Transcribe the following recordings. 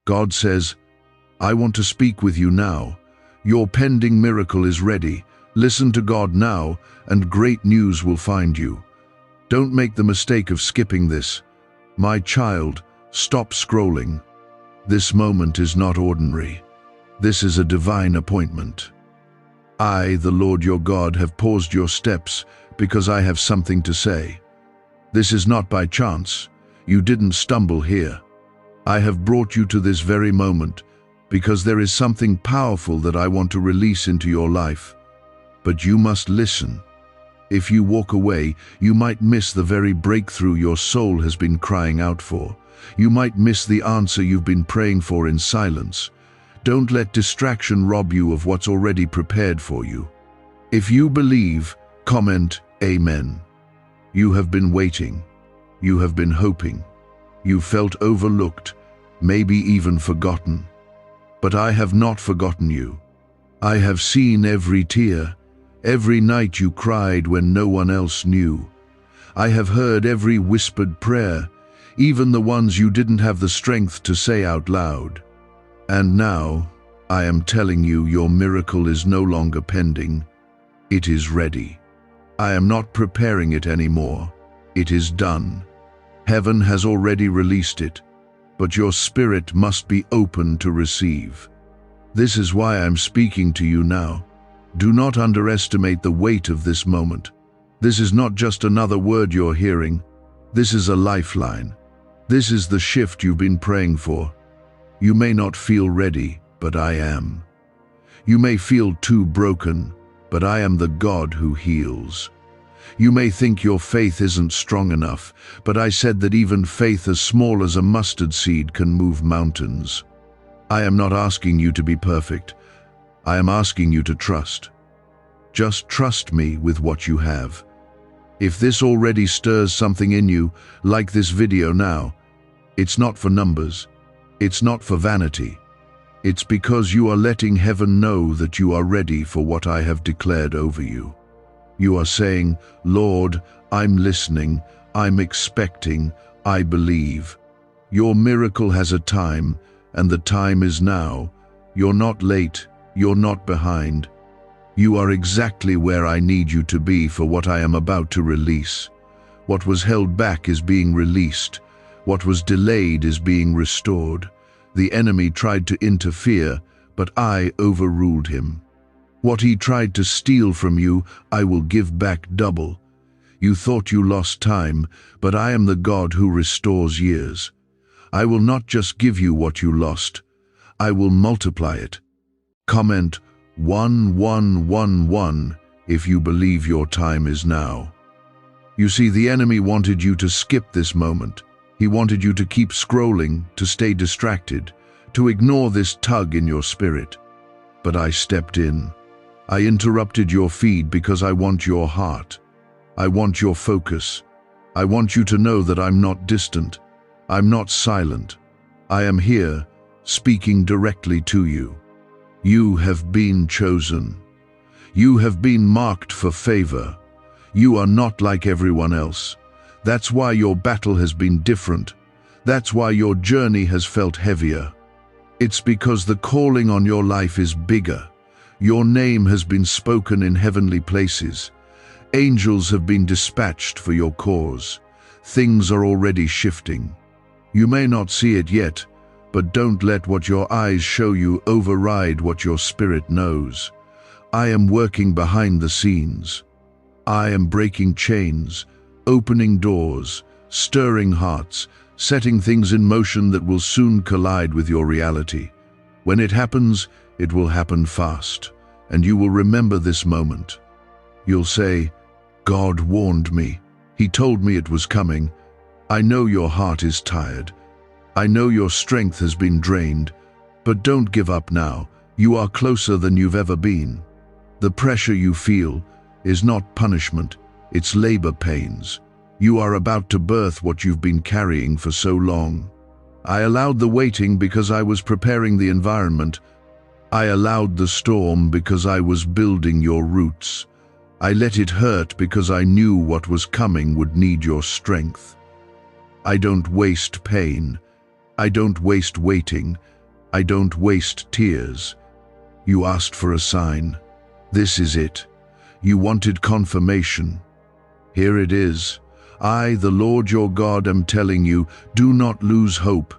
God says, I want to speak with you now. Your pending miracle is ready. Listen to God now, and great news will find you. Don't make the mistake of skipping this. My child, stop scrolling. This moment is not ordinary. This is a divine appointment. I, the Lord your God, have paused your steps because I have something to say. This is not by chance. You didn't stumble here. I have brought you to this very moment because there is something powerful that I want to release into your life. But you must listen. If you walk away, you might miss the very breakthrough your soul has been crying out for. You might miss the answer you've been praying for in silence. Don't let distraction rob you of what's already prepared for you. If you believe, comment Amen. You have been waiting. You have been hoping. You felt overlooked, maybe even forgotten. But I have not forgotten you. I have seen every tear, every night you cried when no one else knew. I have heard every whispered prayer, even the ones you didn't have the strength to say out loud. And now, I am telling you, your miracle is no longer pending. It is ready. I am not preparing it anymore. It is done. Heaven has already released it, but your spirit must be open to receive. This is why I'm speaking to you now. Do not underestimate the weight of this moment. This is not just another word you're hearing. This is a lifeline. This is the shift you've been praying for. You may not feel ready, but I am. You may feel too broken, but I am the God who heals. You may think your faith isn't strong enough, but I said that even faith as small as a mustard seed can move mountains. I am not asking you to be perfect. I am asking you to trust. Just trust me with what you have. If this already stirs something in you, like this video now, it's not for numbers. It's not for vanity. It's because you are letting heaven know that you are ready for what I have declared over you. You are saying, Lord, I'm listening, I'm expecting, I believe. Your miracle has a time, and the time is now. You're not late, you're not behind. You are exactly where I need you to be for what I am about to release. What was held back is being released. What was delayed is being restored. The enemy tried to interfere, but I overruled him. What he tried to steal from you, I will give back double. You thought you lost time, but I am the God who restores years. I will not just give you what you lost, I will multiply it. Comment 1111 if you believe your time is now. You see, the enemy wanted you to skip this moment. He wanted you to keep scrolling, to stay distracted, to ignore this tug in your spirit. But I stepped in. I interrupted your feed because I want your heart. I want your focus. I want you to know that I'm not distant. I'm not silent. I am here, speaking directly to you. You have been chosen. You have been marked for favor. You are not like everyone else. That's why your battle has been different. That's why your journey has felt heavier. It's because the calling on your life is bigger. Your name has been spoken in heavenly places. Angels have been dispatched for your cause. Things are already shifting. You may not see it yet, but don't let what your eyes show you override what your spirit knows. I am working behind the scenes. I am breaking chains, opening doors, stirring hearts, setting things in motion that will soon collide with your reality. When it happens, it will happen fast, and you will remember this moment. You'll say, God warned me. He told me it was coming. I know your heart is tired. I know your strength has been drained, but don't give up now. You are closer than you've ever been. The pressure you feel is not punishment, it's labor pains. You are about to birth what you've been carrying for so long. I allowed the waiting because I was preparing the environment. I allowed the storm because I was building your roots. I let it hurt because I knew what was coming would need your strength. I don't waste pain. I don't waste waiting. I don't waste tears. You asked for a sign. This is it. You wanted confirmation. Here it is. I, the Lord your God, am telling you, do not lose hope.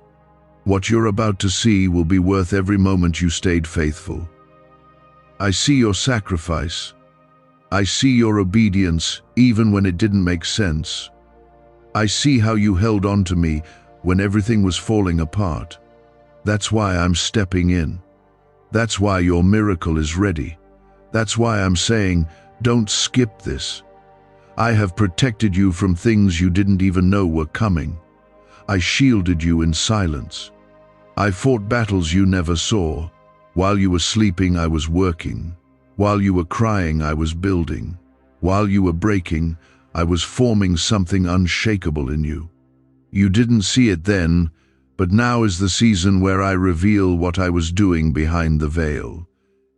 What you're about to see will be worth every moment you stayed faithful. I see your sacrifice. I see your obedience, even when it didn't make sense. I see how you held on to me when everything was falling apart. That's why I'm stepping in. That's why your miracle is ready. That's why I'm saying, don't skip this. I have protected you from things you didn't even know were coming. I shielded you in silence. I fought battles you never saw. While you were sleeping, I was working. While you were crying, I was building. While you were breaking, I was forming something unshakable in you. You didn't see it then, but now is the season where I reveal what I was doing behind the veil.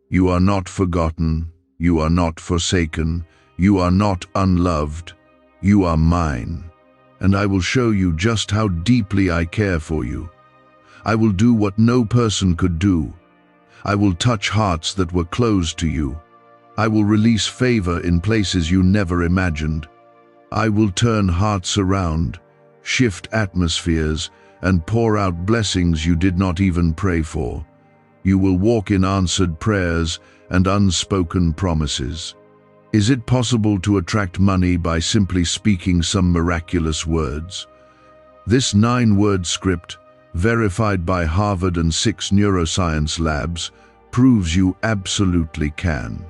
You are not forgotten. You are not forsaken. You are not unloved. You are mine. And I will show you just how deeply I care for you. I will do what no person could do. I will touch hearts that were closed to you. I will release favor in places you never imagined. I will turn hearts around, shift atmospheres, and pour out blessings you did not even pray for. You will walk in answered prayers and unspoken promises. Is it possible to attract money by simply speaking some miraculous words? This 9-word script, verified by Harvard and 6 neuroscience labs, proves you absolutely can.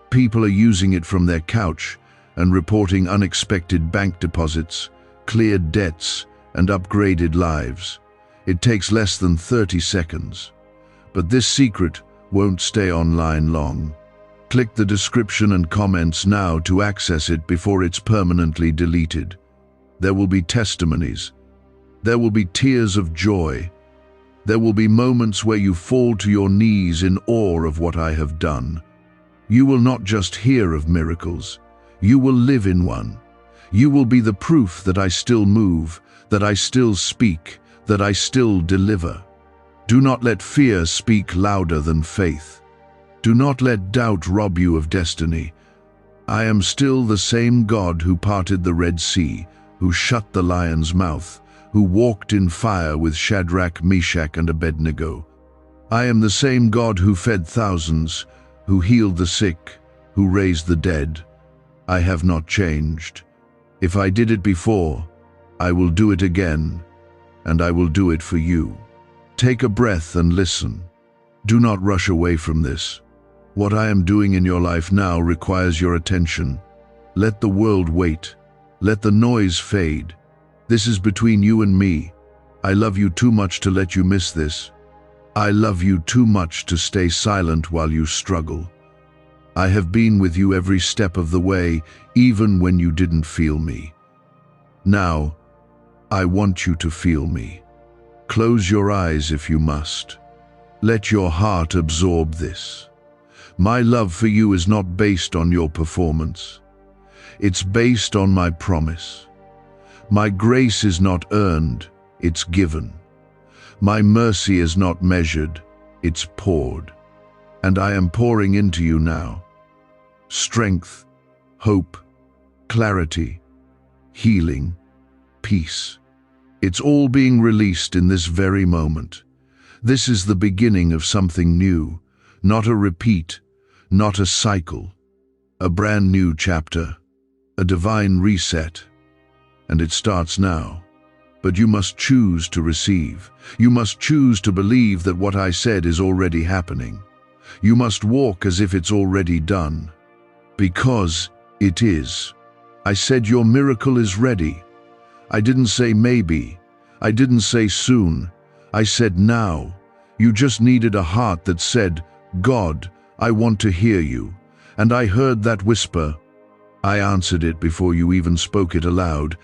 People are using it from their couch and reporting unexpected bank deposits, cleared debts, and upgraded lives. It takes less than 30 seconds. But this secret won't stay online long. Click the description and comments now to access it before it's permanently deleted. There will be testimonies. There will be tears of joy. There will be moments where you fall to your knees in awe of what I have done. You will not just hear of miracles. You will live in one. You will be the proof that I still move, that I still speak, that I still deliver. Do not let fear speak louder than faith. Do not let doubt rob you of destiny. I am still the same God who parted the Red Sea, who shut the lion's mouth, who walked in fire with Shadrach, Meshach, and Abednego. I am the same God who fed thousands, who healed the sick, who raised the dead. I have not changed. If I did it before, I will do it again, and I will do it for you. Take a breath and listen. Do not rush away from this. What I am doing in your life now requires your attention. Let the world wait. Let the noise fade. This is between you and me. I love you too much to let you miss this. I love you too much to stay silent while you struggle. I have been with you every step of the way, even when you didn't feel me. Now, I want you to feel me. Close your eyes if you must. Let your heart absorb this. My love for you is not based on your performance. It's based on my promise. My grace is not earned, it's given. My mercy is not measured, it's poured. And I am pouring into you now. Strength, hope, clarity, healing, peace. It's all being released in this very moment. This is the beginning of something new, not a repeat, not a cycle, a brand new chapter, a divine reset. And it starts now. But you must choose to receive. You must choose to believe that what I said is already happening. You must walk as if it's already done. Because it is. I said your miracle is ready. I didn't say maybe. I didn't say soon. I said now. You just needed a heart that said, God, I want to hear you. And I heard that whisper. I answered it before you even spoke it aloud.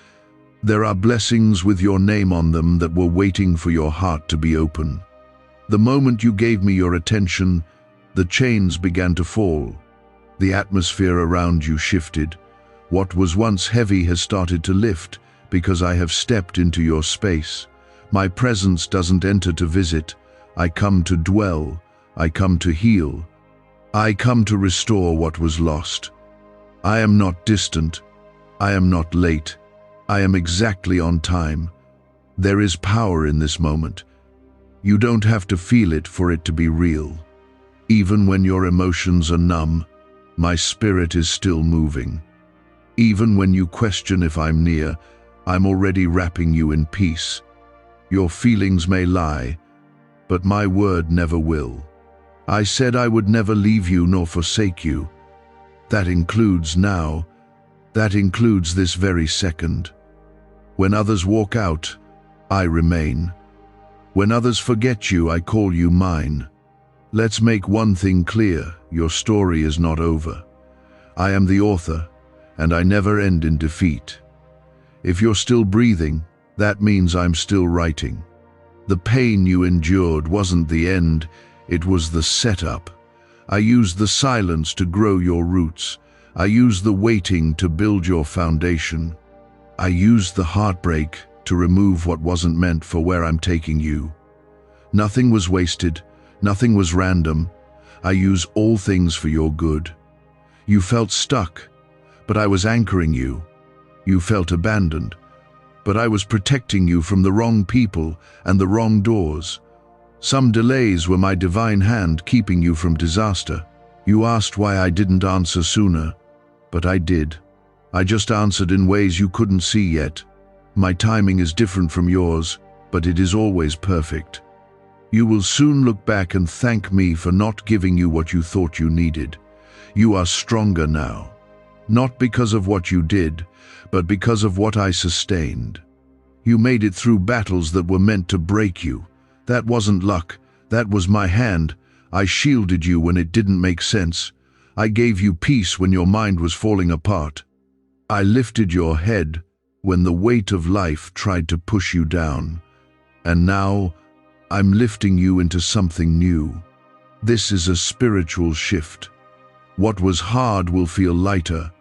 There are blessings with your name on them that were waiting for your heart to be open. The moment you gave me your attention, the chains began to fall. The atmosphere around you shifted. What was once heavy has started to lift because I have stepped into your space. My presence doesn't enter to visit. I come to dwell. I come to heal. I come to restore what was lost. I am not distant. I am not late. I am exactly on time. There is power in this moment. You don't have to feel it for it to be real. Even when your emotions are numb, my spirit is still moving. Even when you question if I'm near, I'm already wrapping you in peace. Your feelings may lie, but my word never will. I said I would never leave you nor forsake you. That includes now. That includes this very second. When others walk out, I remain. When others forget you, I call you mine. Let's make one thing clear, your story is not over. I am the author, and I never end in defeat. If you're still breathing, that means I'm still writing. The pain you endured wasn't the end, it was the setup. I used the silence to grow your roots. I used the waiting to build your foundation. I used the heartbreak to remove what wasn't meant for where I'm taking you. Nothing was wasted. Nothing was random. I use all things for your good. You felt stuck, but I was anchoring you. You felt abandoned, but I was protecting you from the wrong people and the wrong doors. Some delays were my divine hand keeping you from disaster. You asked why I didn't answer sooner, but I did. I just answered in ways you couldn't see yet. My timing is different from yours, but it is always perfect. You will soon look back and thank me for not giving you what you thought you needed. You are stronger now, not because of what you did, but because of what I sustained. You made it through battles that were meant to break you. That wasn't luck, that was my hand. I shielded you when it didn't make sense. I gave you peace when your mind was falling apart. I lifted your head when the weight of life tried to push you down. And now, I'm lifting you into something new. This is a spiritual shift. What was hard will feel lighter.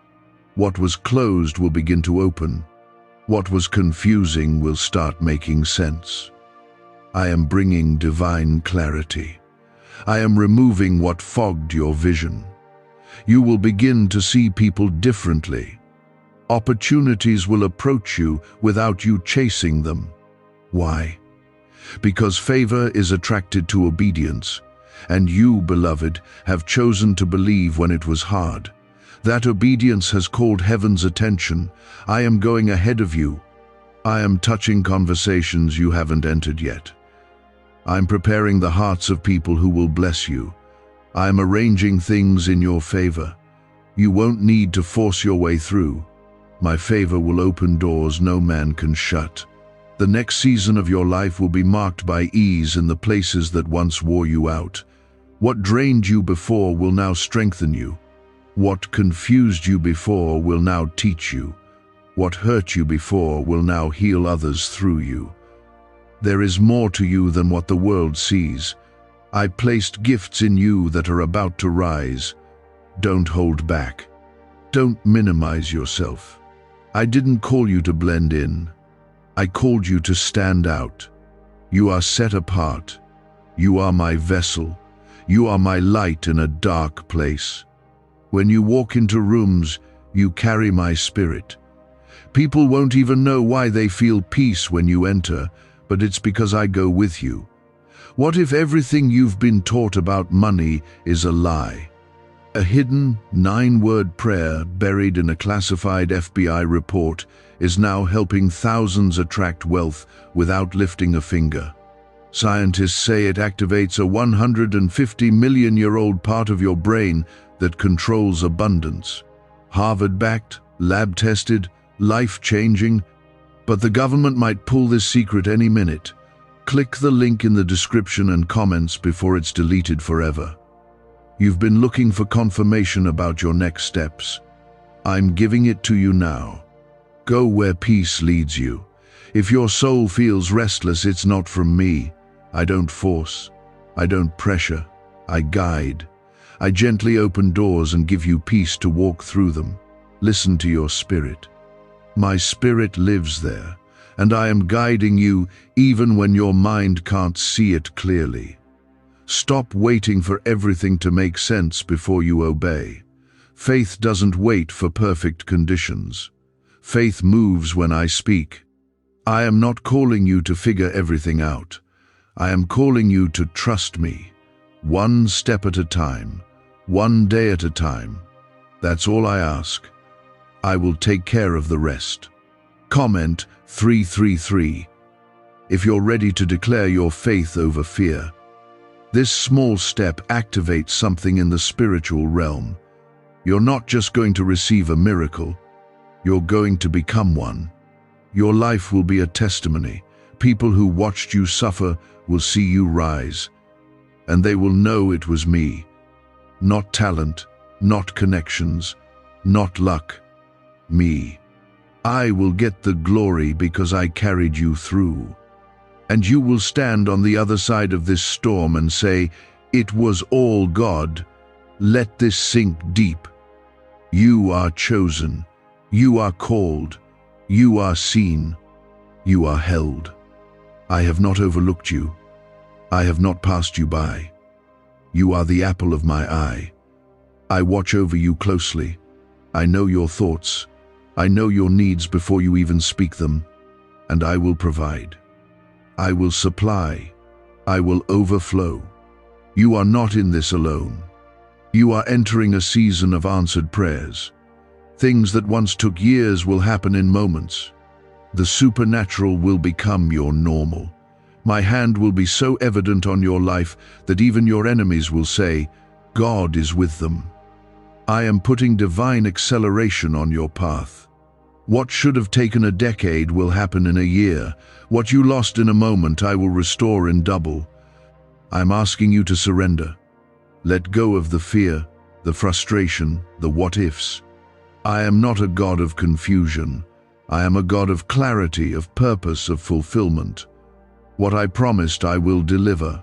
What was closed will begin to open. What was confusing will start making sense. I am bringing divine clarity. I am removing what fogged your vision. You will begin to see people differently. Opportunities will approach you without you chasing them. Why? Because favor is attracted to obedience, and you, beloved, have chosen to believe when it was hard. That obedience has called heaven's attention. I am going ahead of you. I am touching conversations you haven't entered yet. I'm preparing the hearts of people who will bless you. I am arranging things in your favor. You won't need to force your way through. My favor will open doors no man can shut. The next season of your life will be marked by ease in the places that once wore you out. What drained you before will now strengthen you. What confused you before will now teach you. What hurt you before will now heal others through you. There is more to you than what the world sees. I placed gifts in you that are about to rise. Don't hold back. Don't minimize yourself. I didn't call you to blend in. I called you to stand out. You are set apart. You are my vessel. You are my light in a dark place. When you walk into rooms, you carry my spirit. People won't even know why they feel peace when you enter, but it's because I go with you. What if everything you've been taught about money is a lie? A hidden 9-word prayer buried in a classified FBI report is now helping thousands attract wealth without lifting a finger. Scientists say it activates a 150-million-year-old part of your brain that controls abundance. Harvard-backed, lab-tested, life-changing, but the government might pull this secret any minute. Click the link in the description and comments before it's deleted forever. You've been looking for confirmation about your next steps. I'm giving it to you now. Go where peace leads you. If your soul feels restless, it's not from me. I don't force. I don't pressure. I guide. I gently open doors and give you peace to walk through them. Listen to your spirit. My spirit lives there, and I am guiding you even when your mind can't see it clearly. Stop waiting for everything to make sense before you obey. Faith doesn't wait for perfect conditions. Faith moves when I speak. I am not calling you to figure everything out. I am calling you to trust me. One step at a time, one day at a time. That's all I ask. I will take care of the rest. Comment 333 if you're ready to declare your faith over fear. This small step activates something in the spiritual realm. You're not just going to receive a miracle, you're going to become one. Your life will be a testimony. People who watched you suffer will see you rise, and they will know it was me. Not talent, not connections, not luck. Me. I will get the glory because I carried you through. And you will stand on the other side of this storm and say, "It was all God." Let this sink deep. You are chosen. You are called. You are seen. You are held. I have not overlooked you. I have not passed you by. You are the apple of my eye. I watch over you closely. I know your thoughts. I know your needs before you even speak them. And I will provide. I will supply. I will overflow. You are not in this alone. You are entering a season of answered prayers. Things that once took years will happen in moments. The supernatural will become your normal. My hand will be so evident on your life that even your enemies will say, "God is with them." I am putting divine acceleration on your path. What should have taken a decade will happen in a year. What you lost in a moment, I will restore in double. I'm asking you to surrender. Let go of the fear, the frustration, the what-ifs. I am not a God of confusion. I am a God of clarity, of purpose, of fulfillment. What I promised, I will deliver.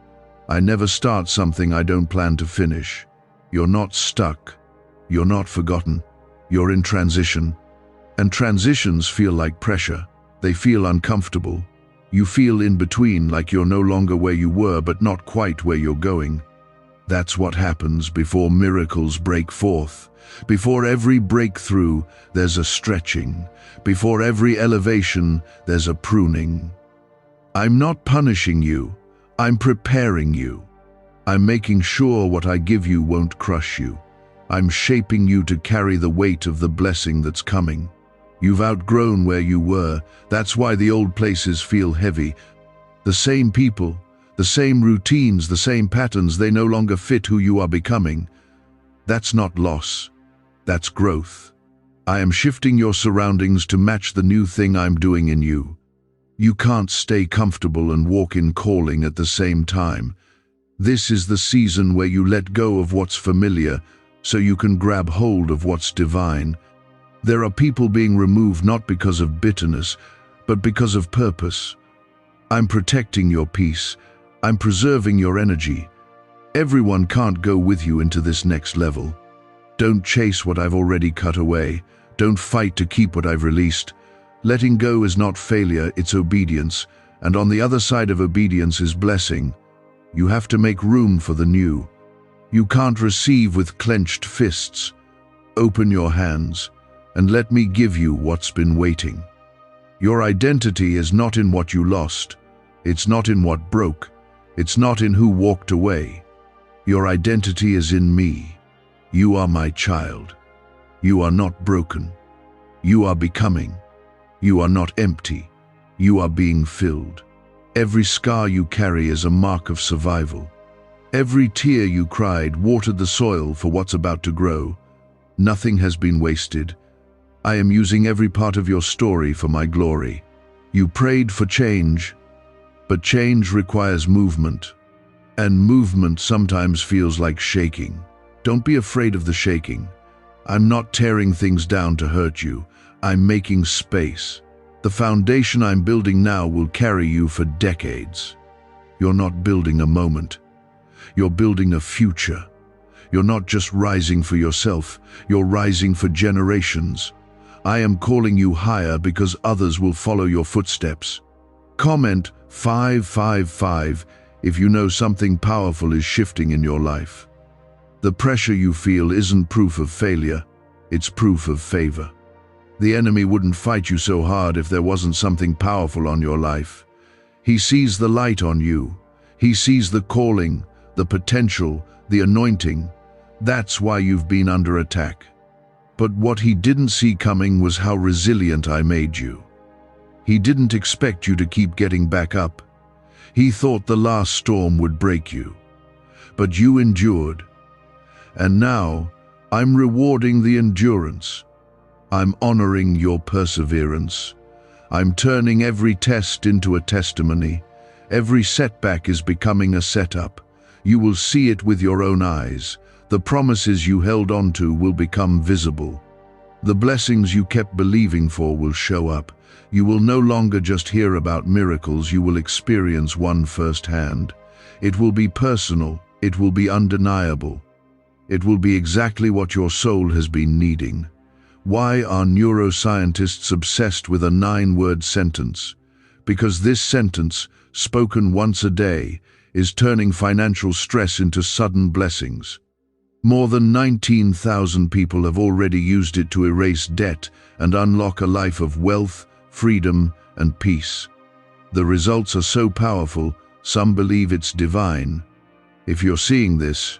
I never start something I don't plan to finish. You're not stuck. You're not forgotten. You're in transition. And transitions feel like pressure. They feel uncomfortable. You feel in between, like you're no longer where you were, but not quite where you're going. That's what happens before miracles break forth. Before every breakthrough, there's a stretching. Before every elevation, there's a pruning. I'm not punishing you. I'm preparing you. I'm making sure what I give you won't crush you. I'm shaping you to carry the weight of the blessing that's coming. You've outgrown where you were. That's why the old places feel heavy. The same people, the same routines, the same patterns, they no longer fit who you are becoming. That's not loss. That's growth. I am shifting your surroundings to match the new thing I'm doing in you. You can't stay comfortable and walk in calling at the same time. This is the season where you let go of what's familiar so you can grab hold of what's divine. There are people being removed not because of bitterness, but because of purpose. I'm protecting your peace. I'm preserving your energy. Everyone can't go with you into this next level. Don't chase what I've already cut away. Don't fight to keep what I've released. Letting go is not failure, it's obedience. And on the other side of obedience is blessing. You have to make room for the new. You can't receive with clenched fists. Open your hands and let me give you what's been waiting. Your identity is not in what you lost. It's not in what broke. It's not in who walked away. Your identity is in me. You are my child. You are not broken. You are becoming. You are not empty. You are being filled. Every scar you carry is a mark of survival. Every tear you cried watered the soil for what's about to grow. Nothing has been wasted. I am using every part of your story for my glory. You prayed for change, but change requires movement. And movement sometimes feels like shaking. Don't be afraid of the shaking. I'm not tearing things down to hurt you. I'm making space. The foundation I'm building now will carry you for decades. You're not building a moment. You're building a future. You're not just rising for yourself, you're rising for generations. I am calling you higher because others will follow your footsteps. Comment 555 if you know something powerful is shifting in your life. The pressure you feel isn't proof of failure, it's proof of favor. The enemy wouldn't fight you so hard if there wasn't something powerful on your life. He sees the light on you. He sees the calling, the potential, the anointing. That's why you've been under attack. But what he didn't see coming was how resilient I made you. He didn't expect you to keep getting back up. He thought the last storm would break you. But you endured. And now, I'm rewarding the endurance. I'm honoring your perseverance. I'm turning every test into a testimony. Every setback is becoming a setup. You will see it with your own eyes. The promises you held on to will become visible. The blessings you kept believing for will show up. You will no longer just hear about miracles, you will experience one firsthand. It will be personal, it will be undeniable. It will be exactly what your soul has been needing. Why are neuroscientists obsessed with a 9-word sentence? Because this sentence, spoken once a day, is turning financial stress into sudden blessings. More than 19,000 people have already used it to erase debt and unlock a life of wealth, freedom, and peace. The results are so powerful, some believe it's divine. If you're seeing this,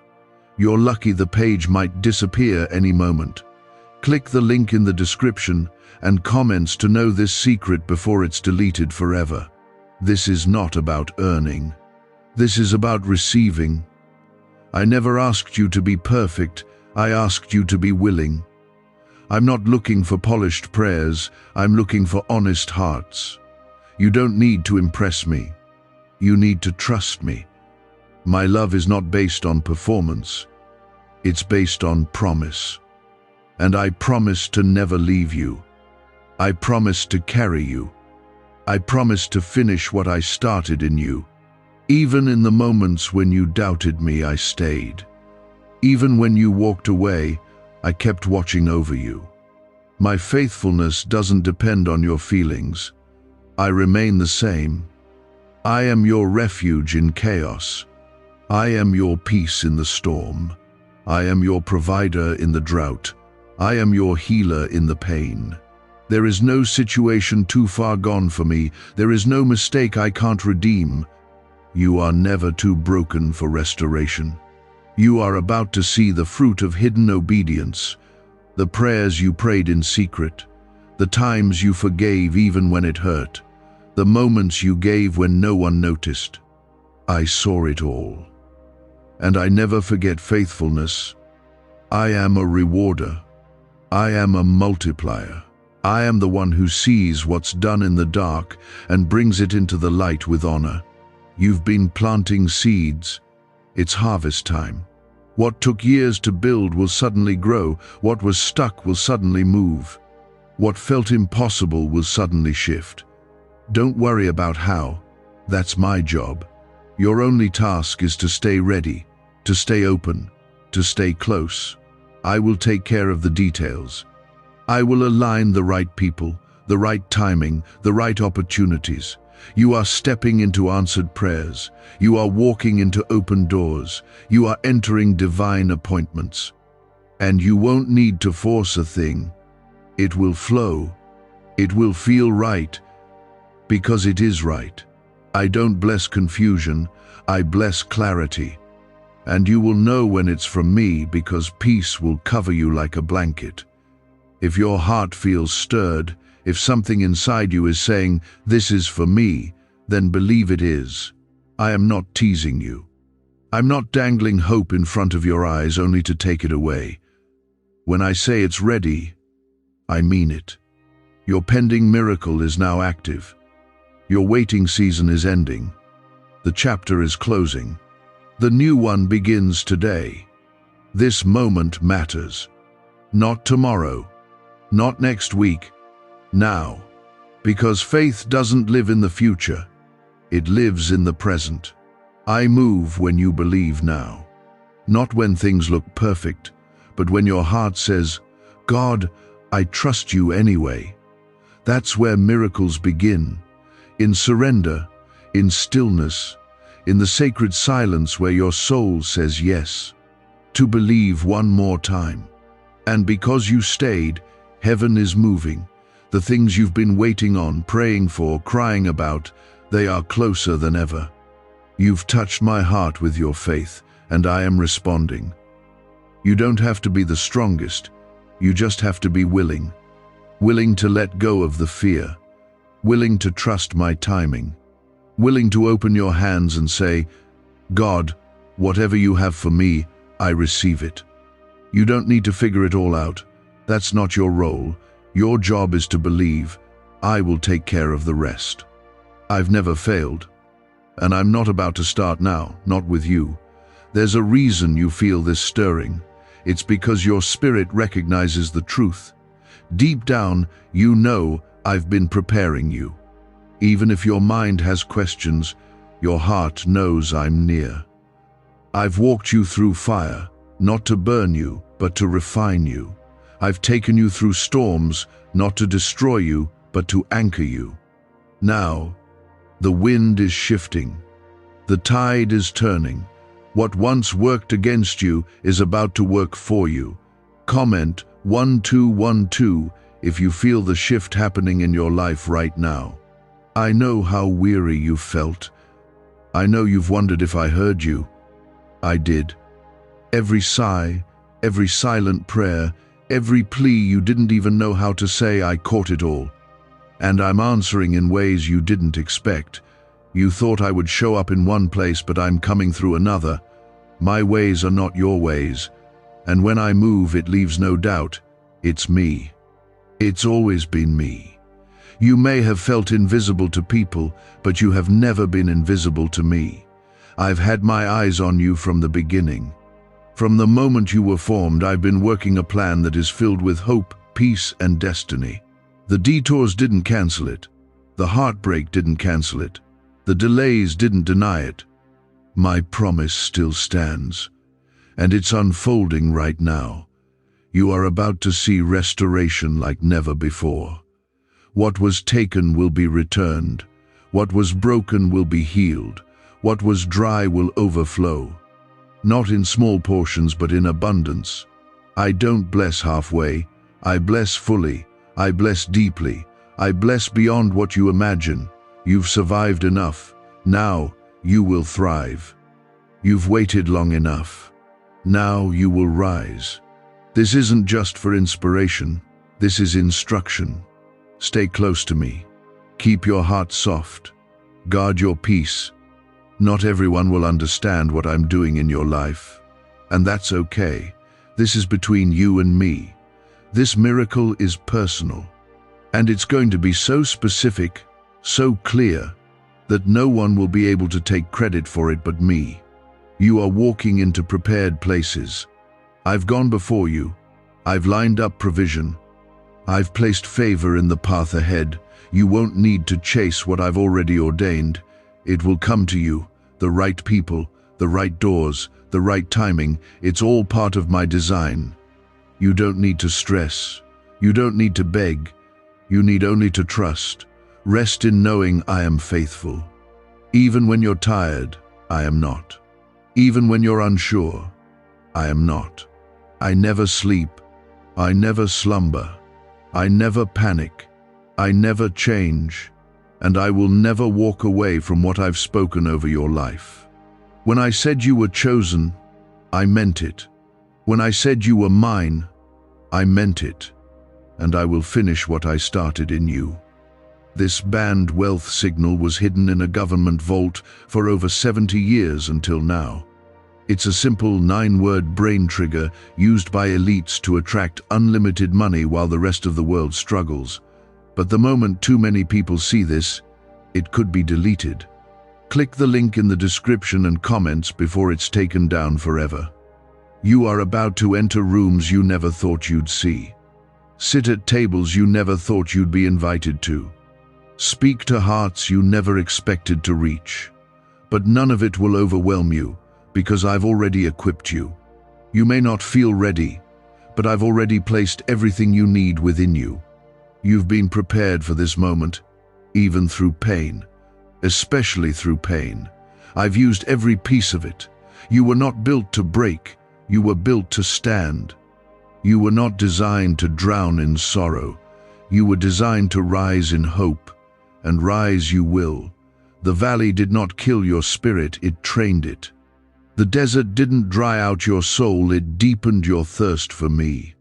you're lucky. The page might disappear any moment. Click the link in the description and comments to know this secret before it's deleted forever. This is not about earning. This is about receiving. I never asked you to be perfect, I asked you to be willing. I'm not looking for polished prayers, I'm looking for honest hearts. You don't need to impress me. You need to trust me. My love is not based on performance. It's based on promise. And I promise to never leave you. I promise to carry you. I promise to finish what I started in you. Even in the moments when you doubted me, I stayed. Even when you walked away, I kept watching over you. My faithfulness doesn't depend on your feelings. I remain the same. I am your refuge in chaos. I am your peace in the storm. I am your provider in the drought. I am your healer in the pain. There is no situation too far gone for me. There is no mistake I can't redeem. You are never too broken for restoration. You are about to see the fruit of hidden obedience, the prayers you prayed in secret, the times you forgave even when it hurt, the moments you gave when no one noticed. I saw it all. And I never forget faithfulness. I am a rewarder. I am a multiplier. I am the one who sees what's done in the dark and brings it into the light with honor. You've been planting seeds. It's harvest time. What took years to build will suddenly grow. What was stuck will suddenly move. What felt impossible will suddenly shift. Don't worry about how. That's my job. Your only task is to stay ready, to stay open, to stay close. I will take care of the details. I will align the right people, the right timing, the right opportunities. You are stepping into answered prayers. You are walking into open doors. You are entering divine appointments. And you won't need to force a thing. It will flow. It will feel right, because it is right. I don't bless confusion, I bless clarity. And you will know when it's from me, because peace will cover you like a blanket. If your heart feels stirred, if something inside you is saying, "This is for me," then believe it is. I am not teasing you. I'm not dangling hope in front of your eyes only to take it away. When I say it's ready, I mean it. Your pending miracle is now active. Your waiting season is ending. The chapter is closing. The new one begins today. This moment matters. Not tomorrow, not next week, now. Because faith doesn't live in the future, it lives in the present. I move when you believe now. Not when things look perfect, but when your heart says, "God, I trust you anyway." That's where miracles begin. In surrender, in stillness, in the sacred silence where your soul says yes, to believe one more time. And because you stayed, heaven is moving. The things you've been waiting on, praying for, crying about, they are closer than ever. You've touched my heart with your faith, and I am responding. You don't have to be the strongest, you just have to be willing. Willing to let go of the fear, willing to trust my timing, willing to open your hands and say, God, whatever you have for me, I receive it. You don't need to figure it all out. That's not your role. Your job is to believe. I will take care of the rest. I've never failed. And I'm not about to start now, not with you. There's a reason you feel this stirring. It's because your spirit recognizes the truth. Deep down, you know I've been preparing you. Even if your mind has questions, your heart knows I'm near. I've walked you through fire, not to burn you, but to refine you. I've taken you through storms, not to destroy you, but to anchor you. Now, the wind is shifting. The tide is turning. What once worked against you is about to work for you. Comment 1212 if you feel the shift happening in your life right now. I know how weary you felt. I know you've wondered if I heard you. I did. Every sigh, every silent prayer, every plea you didn't even know how to say, I caught it all. And I'm answering in ways you didn't expect. You thought I would show up in one place, but I'm coming through another. My ways are not your ways. And when I move, it leaves no doubt. It's me. It's always been me. You may have felt invisible to people, but you have never been invisible to me. I've had my eyes on you from the beginning. From the moment you were formed, I've been working a plan that is filled with hope, peace, and destiny. The detours didn't cancel it. The heartbreak didn't cancel it. The delays didn't deny it. My promise still stands, and it's unfolding right now. You are about to see restoration like never before. What was taken will be returned. What was broken will be healed. What was dry will overflow. Not in small portions, but in abundance. I don't bless halfway. I bless fully. I bless deeply. I bless beyond what you imagine. You've survived enough. Now you will thrive. You've waited long enough. Now you will rise. This isn't just for inspiration. This is instruction. Stay close to me. Keep your heart soft. Guard your peace. Not everyone will understand what I'm doing in your life. And that's okay. This is between you and me. This miracle is personal. And it's going to be so specific, so clear, that no one will be able to take credit for it but me. You are walking into prepared places. I've gone before you. I've lined up provision. I've placed favor in the path ahead. You won't need to chase what I've already ordained. It will come to you, the right people, the right doors, the right timing. It's all part of my design. You don't need to stress. You don't need to beg. You need only to trust. Rest in knowing I am faithful. Even when you're tired, I am not. Even when you're unsure, I am not. I never sleep. I never slumber. I never panic. I never change. And I will never walk away from what I've spoken over your life. When I said you were chosen, I meant it. When I said you were mine, I meant it. And I will finish what I started in you. This banned wealth signal was hidden in a government vault for over 70 years until now. It's a simple 9-word brain trigger used by elites to attract unlimited money while the rest of the world struggles. But the moment too many people see this, it could be deleted. Click the link in the description and comments before it's taken down forever. You are about to enter rooms you never thought you'd see. Sit at tables you never thought you'd be invited to. Speak to hearts you never expected to reach. But none of it will overwhelm you, because I've already equipped you. You may not feel ready, but I've already placed everything you need within you. You've been prepared for this moment, even through pain, especially through pain. I've used every piece of it. You were not built to break, you were built to stand. You were not designed to drown in sorrow. You were designed to rise in hope, and rise you will. The valley did not kill your spirit, it trained it. The desert didn't dry out your soul, it deepened your thirst for me.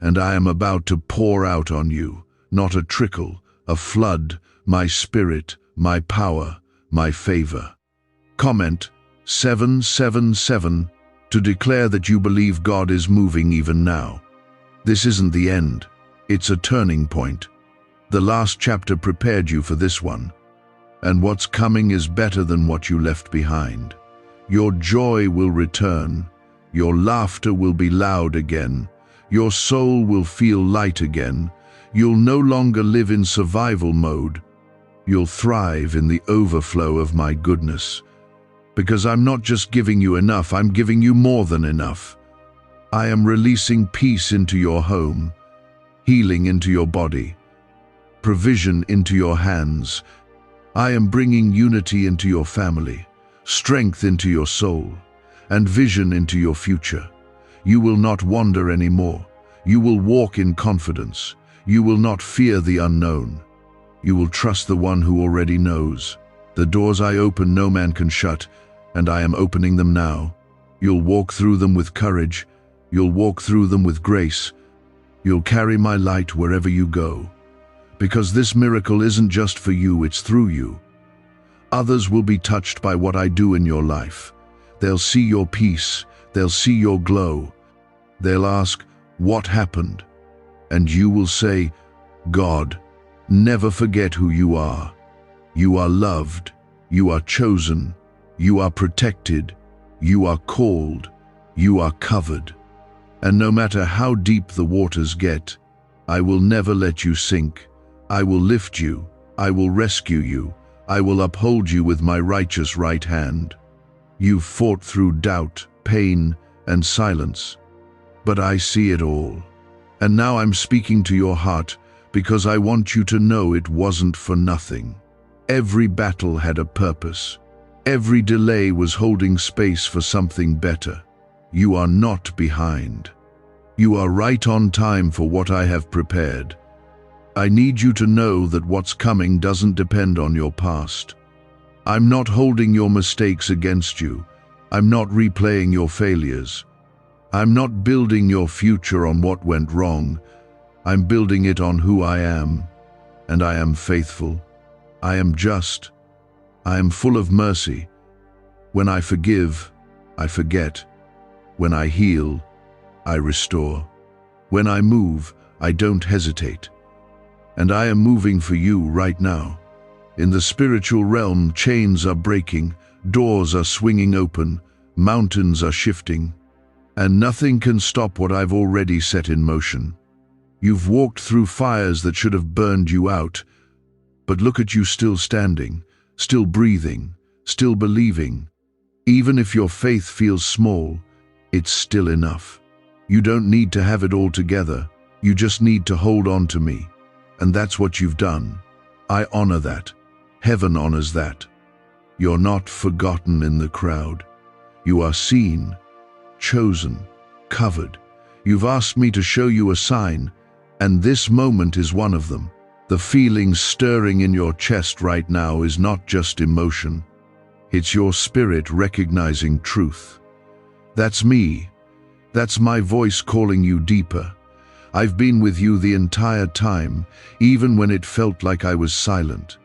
And I am about to pour out on you, not a trickle, a flood, my spirit, my power, my favor. Comment 777 to declare that you believe God is moving even now. This isn't the end, it's a turning point. The last chapter prepared you for this one. And what's coming is better than what you left behind. Your joy will return, your laughter will be loud again, your soul will feel light again, you'll no longer live in survival mode, you'll thrive in the overflow of my goodness. Because I'm not just giving you enough, I'm giving you more than enough. I am releasing peace into your home, healing into your body, provision into your hands. I am bringing unity into your family, strength into your soul, and vision into your future. You will not wander anymore. You will walk in confidence. You will not fear the unknown. You will trust the one who already knows. The doors I open no man can shut, and I am opening them now. You'll walk through them with courage. You'll walk through them with grace. You'll carry my light wherever you go. Because this miracle isn't just for you, it's through you. Others will be touched by what I do in your life. They'll see your peace. They'll see your glow. They'll ask, what happened? And you will say, God, never forget who you are. You are loved. You are chosen. You are protected. You are called. You are covered. And no matter how deep the waters get, I will never let you sink. I will lift you. I will rescue you. I will uphold you with my righteous right hand. You've fought through doubt, pain, and silence. But I see it all. And now I'm speaking to your heart because I want you to know it wasn't for nothing. Every battle had a purpose. Every delay was holding space for something better. You are not behind. You are right on time for what I have prepared. I need you to know that what's coming doesn't depend on your past. I'm not holding your mistakes against you. I'm not replaying your failures. I'm not building your future on what went wrong. I'm building it on who I am. And I am faithful. I am just. I am full of mercy. When I forgive, I forget. When I heal, I restore. When I move, I don't hesitate. And I am moving for you right now. In the spiritual realm, chains are breaking, doors are swinging open, mountains are shifting, and nothing can stop what I've already set in motion. You've walked through fires that should have burned you out, but look at you still standing, still breathing, still believing. Even if your faith feels small, it's still enough. You don't need to have it all together, you just need to hold on to me. And that's what you've done. I honor that. Heaven honors that. You're not forgotten in the crowd. You are seen, chosen, covered. You've asked me to show you a sign, and this moment is one of them. The feeling stirring in your chest right now is not just emotion. It's your spirit recognizing truth. That's me. That's my voice calling you deeper. I've been with you the entire time, even when it felt like I was silent.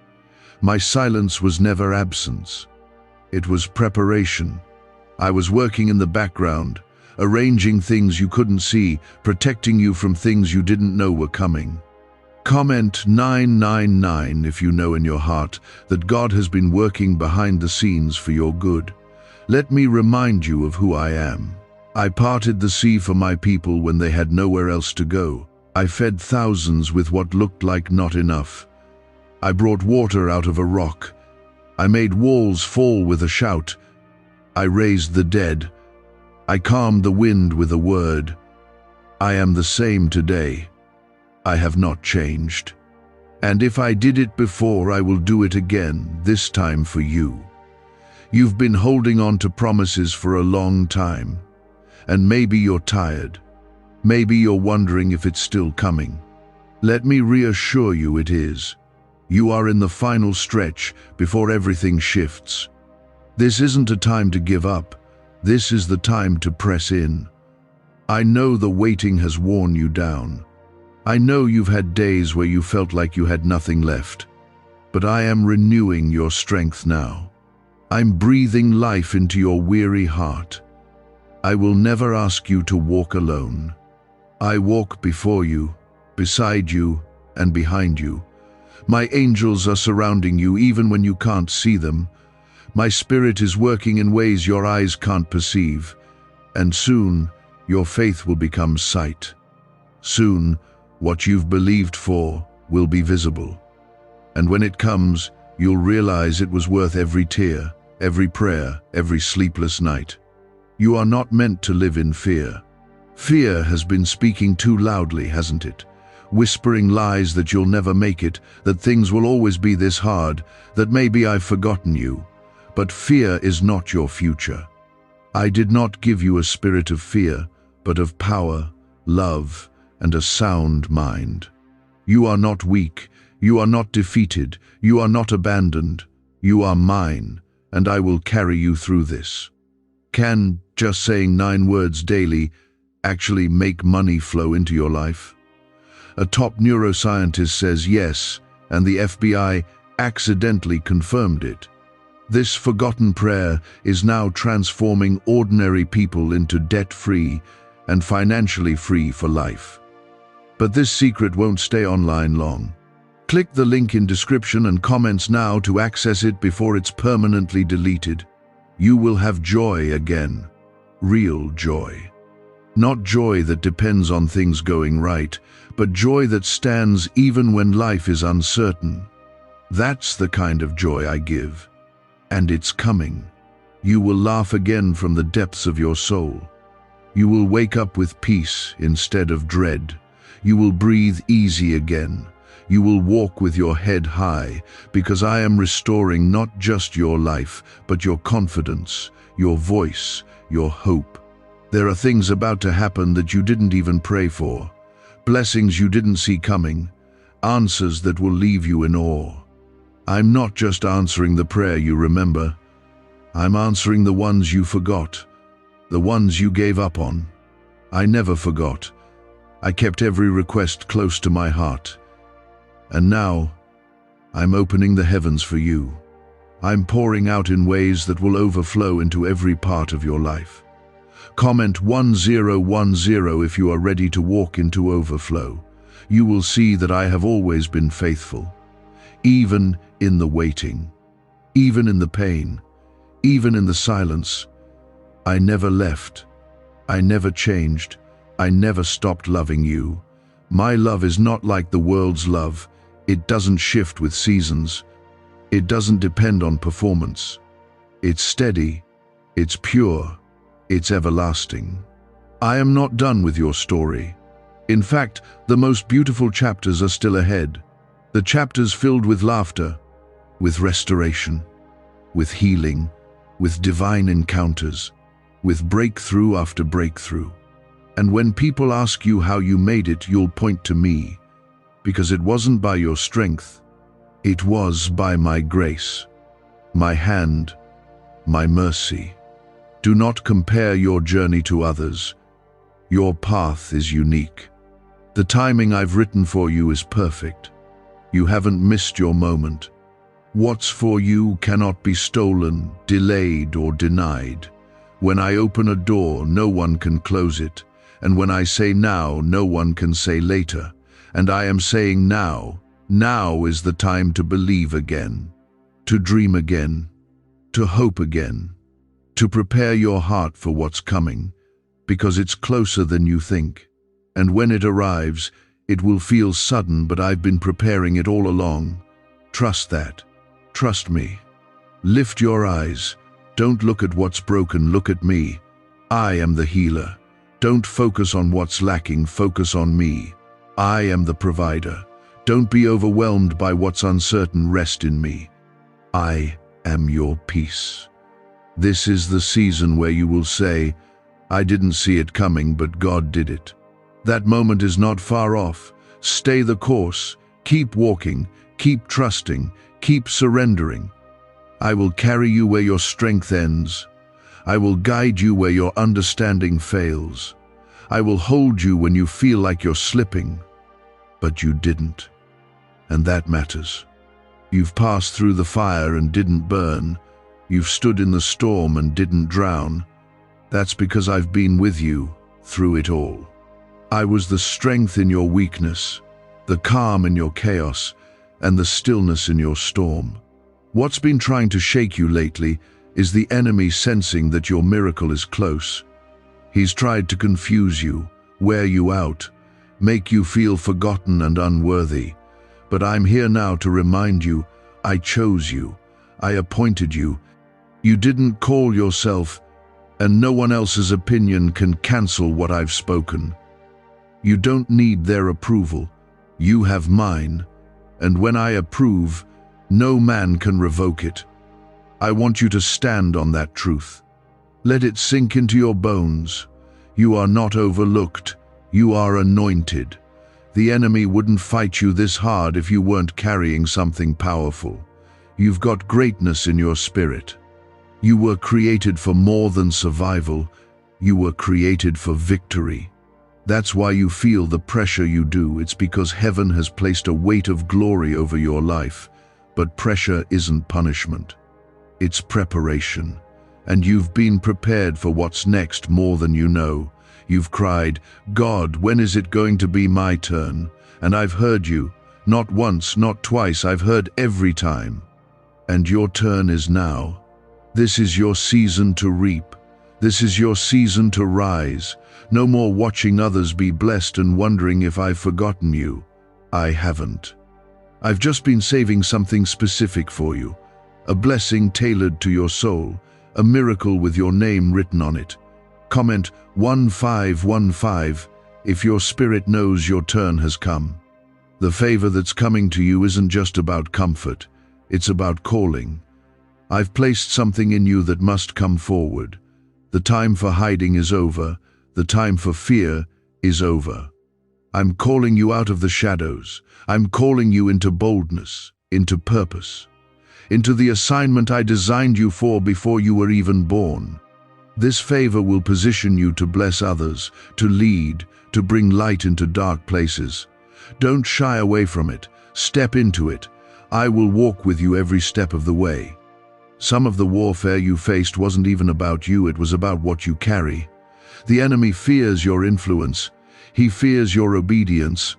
My silence was never absence. It was preparation. I was working in the background, arranging things you couldn't see, protecting you from things you didn't know were coming. Comment 999 if you know in your heart that God has been working behind the scenes for your good. Let me remind you of who I am. I parted the sea for my people when they had nowhere else to go. I fed thousands with what looked like not enough. I brought water out of a rock. I made walls fall with a shout. I raised the dead. I calmed the wind with a word. I am the same today. I have not changed. And if I did it before, I will do it again, this time for you. You've been holding on to promises for a long time, and maybe you're tired. Maybe you're wondering if it's still coming. Let me reassure you it is. You are in the final stretch before everything shifts. This isn't a time to give up. This is the time to press in. I know the waiting has worn you down. I know you've had days where you felt like you had nothing left. But I am renewing your strength now. I'm breathing life into your weary heart. I will never ask you to walk alone. I walk before you, beside you, and behind you. My angels are surrounding you even when you can't see them. My spirit is working in ways your eyes can't perceive. And soon, your faith will become sight. Soon, what you've believed for will be visible. And when it comes, you'll realize it was worth every tear, every prayer, every sleepless night. You are not meant to live in fear. Fear has been speaking too loudly, hasn't it? Whispering lies that you'll never make it, that things will always be this hard, that maybe I've forgotten you. But fear is not your future. I did not give you a spirit of fear, but of power, love, and a sound mind. You are not weak, you are not defeated, you are not abandoned. You are mine, and I will carry you through this. Can just saying 9 words daily actually make money flow into your life? A top neuroscientist says yes, and the FBI accidentally confirmed it. This forgotten prayer is now transforming ordinary people into debt-free and financially free for life. But this secret won't stay online long. Click the link in description and comments now to access it before it's permanently deleted. You will have joy again. Real joy. Not joy that depends on things going right, but joy that stands even when life is uncertain. That's the kind of joy I give. And it's coming. You will laugh again from the depths of your soul. You will wake up with peace instead of dread. You will breathe easy again. You will walk with your head high, because I am restoring not just your life, but your confidence, your voice, your hope. There are things about to happen that you didn't even pray for. Blessings you didn't see coming, answers that will leave you in awe. I'm not just answering the prayer you remember. I'm answering the ones you forgot, the ones you gave up on. I never forgot. I kept every request close to my heart. And now, I'm opening the heavens for you. I'm pouring out in ways that will overflow into every part of your life. Comment 1010 if you are ready to walk into overflow. You will see that I have always been faithful. Even in the waiting, even in the pain, even in the silence, I never left. I never changed. I never stopped loving you. My love is not like the world's love. It doesn't shift with seasons. It doesn't depend on performance. It's steady. It's pure. It's everlasting. I am not done with your story. In fact, the most beautiful chapters are still ahead. The chapters filled with laughter, with restoration, with healing, with divine encounters, with breakthrough after breakthrough. And when people ask you how you made it, you'll point to me, because it wasn't by your strength. It was by my grace, my hand, my mercy. Do not compare your journey to others. Your path is unique. The timing I've written for you is perfect. You haven't missed your moment. What's for you cannot be stolen, delayed, or denied. When I open a door, no one can close it. And when I say now, no one can say later. And I am saying now. Now is the time to believe again, to dream again, to hope again, to prepare your heart for what's coming, because it's closer than you think. And when it arrives, it will feel sudden, but I've been preparing it all along. Trust that. Trust me. Lift your eyes. Don't look at what's broken, look at me. I am the healer. Don't focus on what's lacking, focus on me. I am the provider. Don't be overwhelmed by what's uncertain, rest in me. I am your peace. This is the season where you will say, "I didn't see it coming, but God did it." That moment is not far off. Stay the course. Keep walking. Keep trusting. Keep surrendering. I will carry you where your strength ends. I will guide you where your understanding fails. I will hold you when you feel like you're slipping. But you didn't. And that matters. You've passed through the fire and didn't burn. You've stood in the storm and didn't drown. That's because I've been with you through it all. I was the strength in your weakness, the calm in your chaos, and the stillness in your storm. What's been trying to shake you lately is the enemy sensing that your miracle is close. He's tried to confuse you, wear you out, make you feel forgotten and unworthy. But I'm here now to remind you, I chose you, I appointed you. You didn't call yourself, and no one else's opinion can cancel what I've spoken. You don't need their approval. You have mine, and when I approve, no man can revoke it. I want you to stand on that truth. Let it sink into your bones. You are not overlooked. You are anointed. The enemy wouldn't fight you this hard if you weren't carrying something powerful. You've got greatness in your spirit. You were created for more than survival. You were created for victory. That's why you feel the pressure you do. It's because heaven has placed a weight of glory over your life. But pressure isn't punishment. It's preparation. And you've been prepared for what's next more than you know. You've cried, "God, when is it going to be my turn?" And I've heard you. Not once, not twice, I've heard every time. And your turn is now. This is your season to reap. This is your season to rise. No more watching others be blessed and wondering if I've forgotten you. I haven't. I've just been saving something specific for you. A blessing tailored to your soul. A miracle with your name written on it. Comment 1515 if your spirit knows your turn has come. The favor that's coming to you isn't just about comfort. It's about calling. I've placed something in you that must come forward. The time for hiding is over. The time for fear is over. I'm calling you out of the shadows. I'm calling you into boldness, into purpose, into the assignment I designed you for before you were even born. This favor will position you to bless others, to lead, to bring light into dark places. Don't shy away from it. Step into it. I will walk with you every step of the way. Some of the warfare you faced wasn't even about you, it was about what you carry. The enemy fears your influence. He fears your obedience.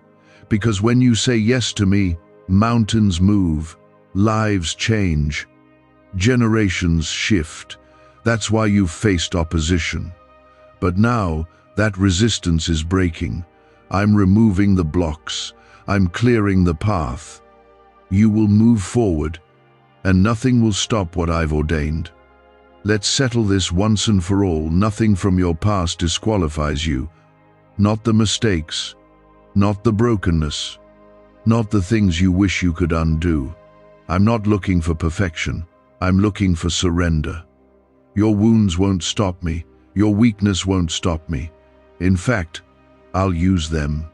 Because when you say yes to me, mountains move, lives change, generations shift. That's why you've faced opposition. But now, that resistance is breaking. I'm removing the blocks. I'm clearing the path. You will move forward, and nothing will stop what I've ordained. Let's settle this once and for all. Nothing from your past disqualifies you. Not the mistakes, not the brokenness, not the things you wish you could undo. I'm not looking for perfection. I'm looking for surrender. Your wounds won't stop me. Your weakness won't stop me. In fact, I'll use them.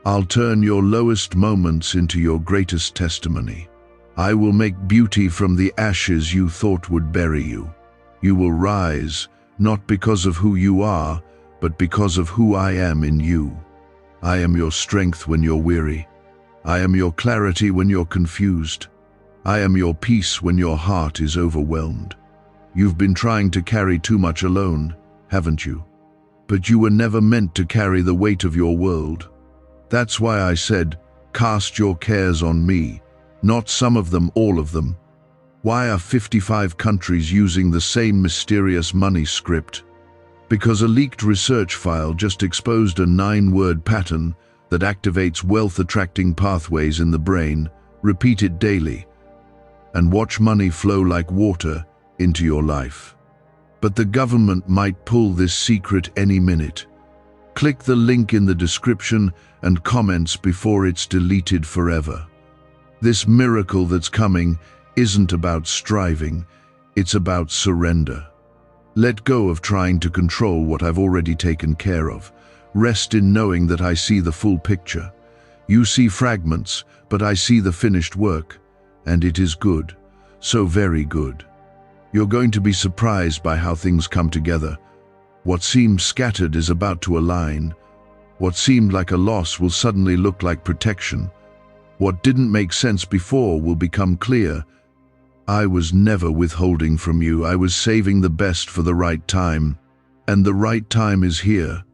I'll turn your lowest moments into your greatest testimony. I will make beauty from the ashes you thought would bury you. You will rise, not because of who you are, but because of who I am in you. I am your strength when you're weary. I am your clarity when you're confused. I am your peace when your heart is overwhelmed. You've been trying to carry too much alone, haven't you? But you were never meant to carry the weight of your world. That's why I said, cast your cares on me. Not some of them, all of them. Why are 55 countries using the same mysterious money script? Because a leaked research file just exposed a 9-word pattern that activates wealth-attracting pathways in the brain. Repeat it daily, and watch money flow like water into your life. But the government might pull this secret any minute. Click the link in the description and comments before it's deleted forever. This miracle that's coming isn't about striving, it's about surrender. Let go of trying to control what I've already taken care of. Rest in knowing that I see the full picture. You see fragments, but I see the finished work, and it is good, so very good. You're going to be surprised by how things come together. What seemed scattered is about to align. What seemed like a loss will suddenly look like protection. What didn't make sense before will become clear. I was never withholding from you. I was saving the best for the right time. And the right time is here.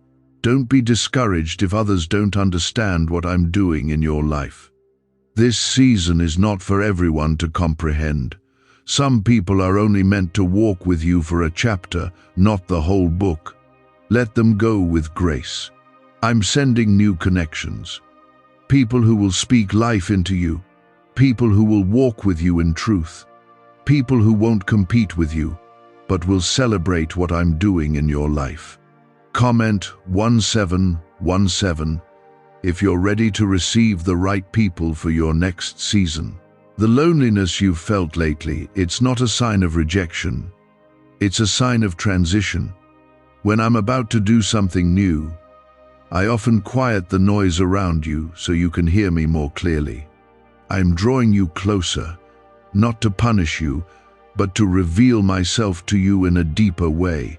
Don't be discouraged if others don't understand what I'm doing in your life. This season is not for everyone to comprehend. Some people are only meant to walk with you for a chapter, not the whole book. Let them go with grace. I'm sending new connections. People who will speak life into you. People who will walk with you in truth. People who won't compete with you, but will celebrate what I'm doing in your life. Comment 1717 if you're ready to receive the right people for your next season. The loneliness you've felt lately, it's not a sign of rejection. It's a sign of transition. When I'm about to do something new, I often quiet the noise around you so you can hear me more clearly. I'm drawing you closer, not to punish you, but to reveal myself to you in a deeper way.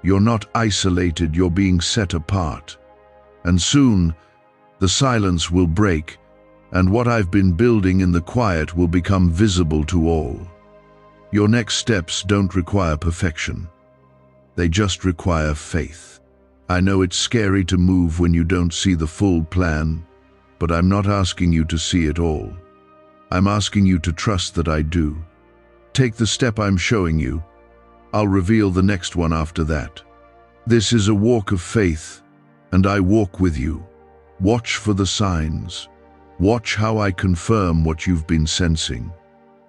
You're not isolated, you're being set apart. And soon, the silence will break, and what I've been building in the quiet will become visible to all. Your next steps don't require perfection. They just require faith. I know it's scary to move when you don't see the full plan, but I'm not asking you to see it all. I'm asking you to trust that I do. Take the step I'm showing you. I'll reveal the next one after that. This is a walk of faith, and I walk with you. Watch for the signs. Watch how I confirm what you've been sensing.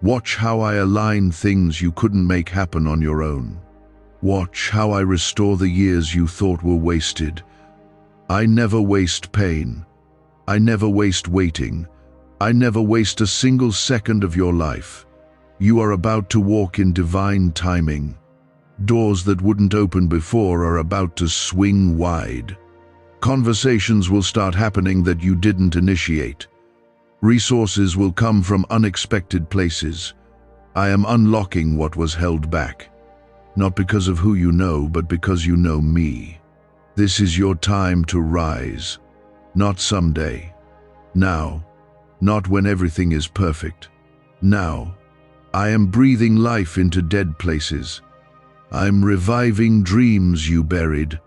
Watch how I align things you couldn't make happen on your own. Watch how I restore the years you thought were wasted. I never waste pain. I never waste waiting. I never waste a single second of your life. You are about to walk in divine timing. Doors that wouldn't open before are about to swing wide. Conversations will start happening that you didn't initiate. Resources will come from unexpected places. I am unlocking what was held back. Not because of who you know, but because you know me. This is your time to rise. Not someday. Now. Not when everything is perfect. Now. I am breathing life into dead places. I'm reviving dreams you buried.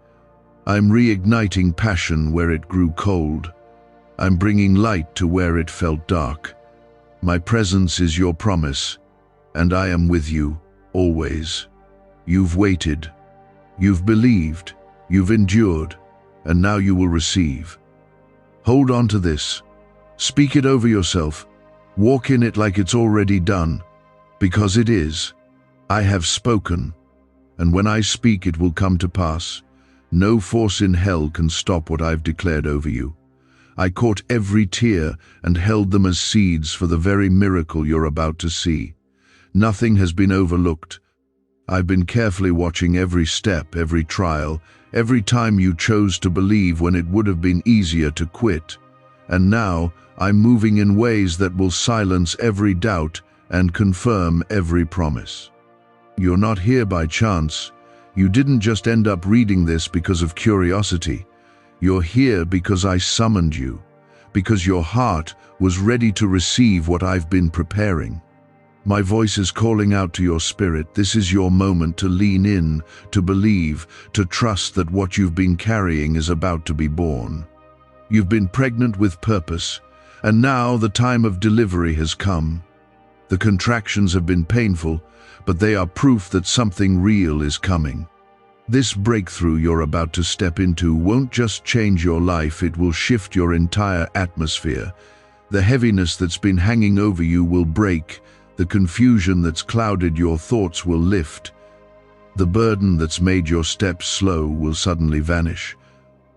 I'm reigniting passion where it grew cold. I'm bringing light to where it felt dark. My presence is your promise, and I am with you, always. You've waited, you've believed, you've endured, and now you will receive. Hold on to this. Speak it over yourself. Walk in it like it's already done, because it is. I have spoken, and when I speak it will come to pass. No force in hell can stop what I've declared over you. I caught every tear and held them as seeds for the very miracle you're about to see. Nothing has been overlooked. I've been carefully watching every step, every trial, every time you chose to believe when it would have been easier to quit. And now I'm moving in ways that will silence every doubt and confirm every promise. You're not here by chance. You didn't just end up reading this because of curiosity. You're here because I summoned you, because your heart was ready to receive what I've been preparing. My voice is calling out to your spirit. This is your moment to lean in, to believe, to trust that what you've been carrying is about to be born. You've been pregnant with purpose, and now the time of delivery has come. The contractions have been painful, but they are proof that something real is coming. This breakthrough you're about to step into won't just change your life, it will shift your entire atmosphere. The heaviness that's been hanging over you will break. The confusion that's clouded your thoughts will lift. The burden that's made your steps slow will suddenly vanish.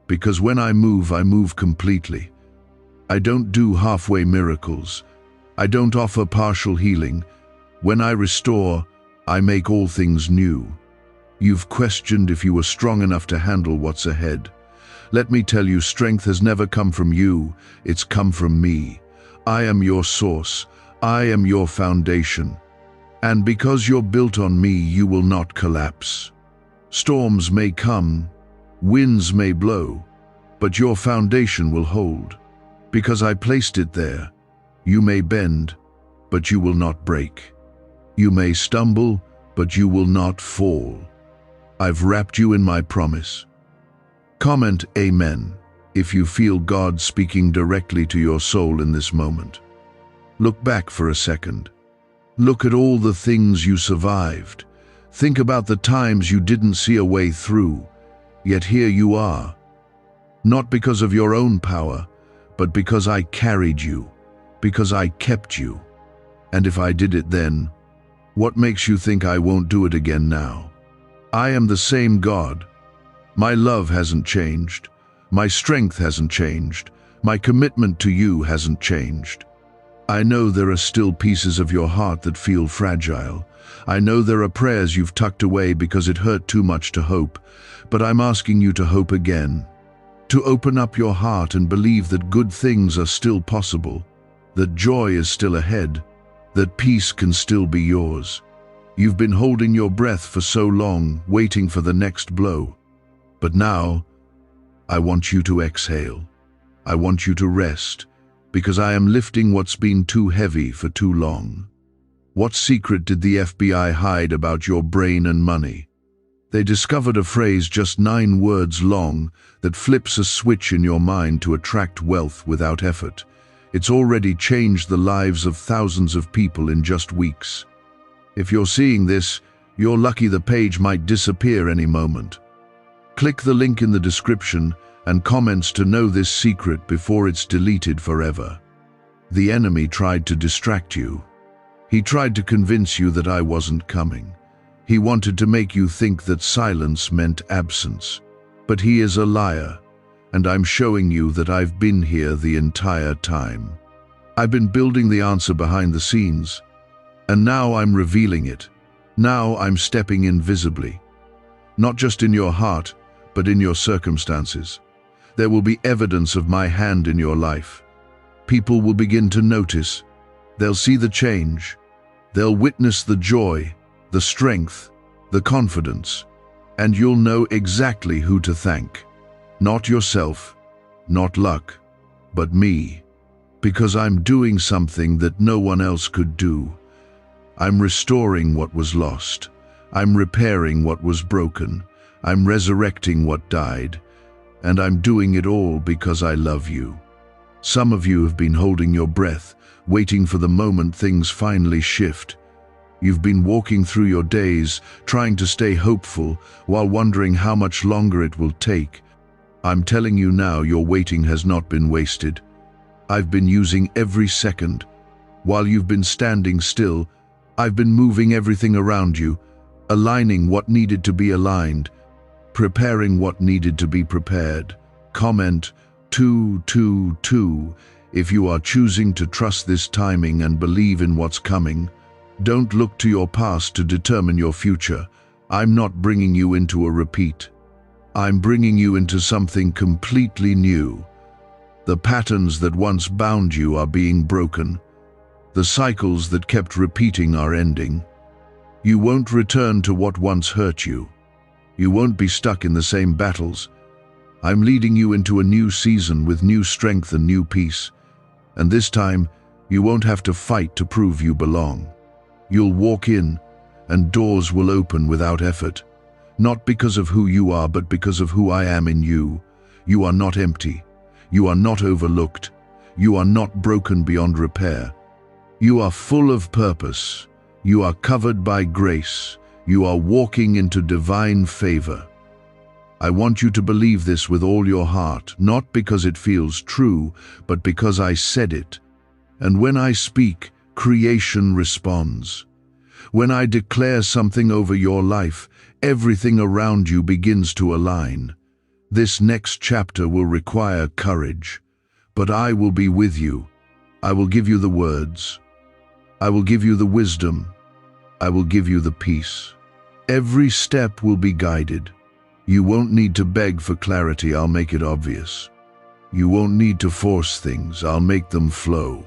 Because when I move completely. I don't do halfway miracles. I don't offer partial healing. When I restore, I make all things new. You've questioned if you were strong enough to handle what's ahead. Let me tell you, strength has never come from you, it's come from me. I am your source, I am your foundation. And because you're built on me, you will not collapse. Storms may come, winds may blow, but your foundation will hold. Because I placed it there, you may bend, but you will not break. You may stumble, but you will not fall. I've wrapped you in my promise. Comment Amen if you feel God speaking directly to your soul in this moment. Look back for a second. Look at all the things you survived. Think about the times you didn't see a way through, yet here you are. Not because of your own power, but because I carried you, because I kept you. And if I did it then, what makes you think I won't do it again now? I am the same God. My love hasn't changed. My strength hasn't changed. My commitment to you hasn't changed. I know there are still pieces of your heart that feel fragile. I know there are prayers you've tucked away because it hurt too much to hope, but I'm asking you to hope again. To open up your heart and believe that good things are still possible, that joy is still ahead, that peace can still be yours. You've been holding your breath for so long, waiting for the next blow. But now, I want you to exhale. I want you to rest, because I am lifting what's been too heavy for too long. What secret did the FBI hide about your brain and money? They discovered a phrase just 9 words long that flips a switch in your mind to attract wealth without effort. It's already changed the lives of thousands of people in just weeks. If you're seeing this, you're lucky the page might disappear any moment. Click the link in the description and comments to know this secret before it's deleted forever. The enemy tried to distract you. He tried to convince you that I wasn't coming. He wanted to make you think that silence meant absence. But he is a liar, and I'm showing you that I've been here the entire time. I've been building the answer behind the scenes, and now I'm revealing it. Now I'm stepping in visibly. Not just in your heart, but in your circumstances. There will be evidence of my hand in your life. People will begin to notice. They'll see the change. They'll witness the joy, the strength, the confidence, and you'll know exactly who to thank. Not yourself, not luck, but me. Because I'm doing something that no one else could do. I'm restoring what was lost. I'm repairing what was broken. I'm resurrecting what died. And I'm doing it all because I love you. Some of you have been holding your breath, waiting for the moment things finally shift. You've been walking through your days, trying to stay hopeful, while wondering how much longer it will take. I'm telling you now, your waiting has not been wasted. I've been using every second. While you've been standing still, I've been moving everything around you, aligning what needed to be aligned, preparing what needed to be prepared. Comment 222 if you are choosing to trust this timing and believe in what's coming. Don't look to your past to determine your future. I'm not bringing you into a repeat. I'm bringing you into something completely new. The patterns that once bound you are being broken. The cycles that kept repeating are ending. You won't return to what once hurt you. You won't be stuck in the same battles. I'm leading you into a new season with new strength and new peace. And this time, you won't have to fight to prove you belong. You'll walk in, and doors will open without effort. Not because of who you are, but because of who I am in you. You are not empty. You are not overlooked. You are not broken beyond repair. You are full of purpose. You are covered by grace. You are walking into divine favor. I want you to believe this with all your heart, not because it feels true, but because I said it. And when I speak, creation responds. When I declare something over your life, everything around you begins to align. This next chapter will require courage, but I will be with you. I will give you the words. I will give you the wisdom. I will give you the peace. Every step will be guided. You won't need to beg for clarity, I'll make it obvious. You won't need to force things, I'll make them flow.